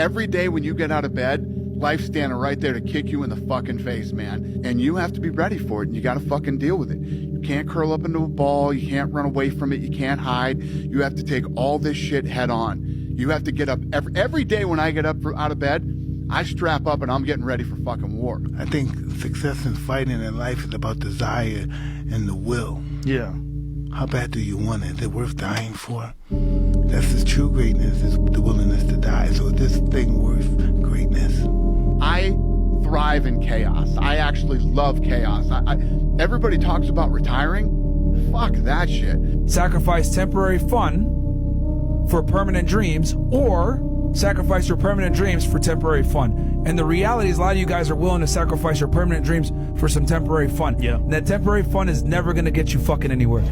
every day when you get out of bed, life's standing right there to kick you in the fucking face, man. And you have to be ready for it, and you got to fucking deal with it. You can't curl up into a ball. You can't run away from it. You can't hide. You have to take all this shit head on. You have to get up every day when I get up out of bed, I strap up and I'm getting ready for fucking war. I think success in fighting in life is about desire and the will. Yeah. How bad do you want it? Is it worth dying for? That's the true greatness, is the willingness to die. So is this thing worth greatness? I thrive in chaos. I actually love chaos. Everybody talks about retiring. Fuck that shit. Sacrifice temporary fun for permanent dreams, or sacrifice your permanent dreams for temporary fun. And the reality is a lot of you guys are willing to sacrifice your permanent dreams for some temporary fun. Yeah. And that temporary fun is never going to get you fucking anywhere.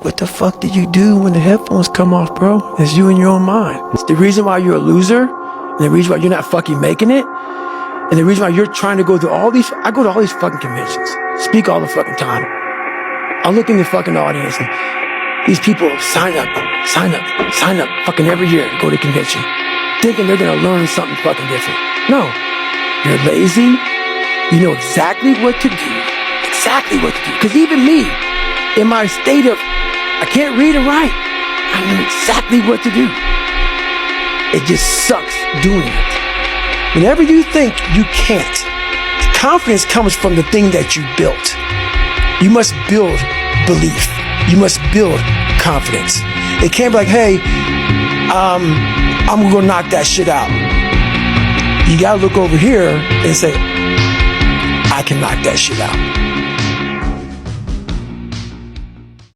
What the fuck did you do when the headphones come off, bro? It's you in your own mind. It's the reason why you're a loser, and the reason why you're not fucking making it, and the reason why you're trying to go to all these, I go to all these fucking conventions, speak all the fucking time. I look in the fucking audience and these people sign up, fucking every year to go to convention, thinking they're gonna learn something fucking different. No, you're lazy. You know exactly what to do. Exactly what to do. Because even me, in my state of, I can't read or write, I knew exactly what to do. It just sucks doing it. Whenever you think you can't, confidence comes from the thing that you built. You must build belief. You must build confidence. It can't be like, hey, I'm gonna go knock that shit out. You gotta look over here and say, I can knock that shit out.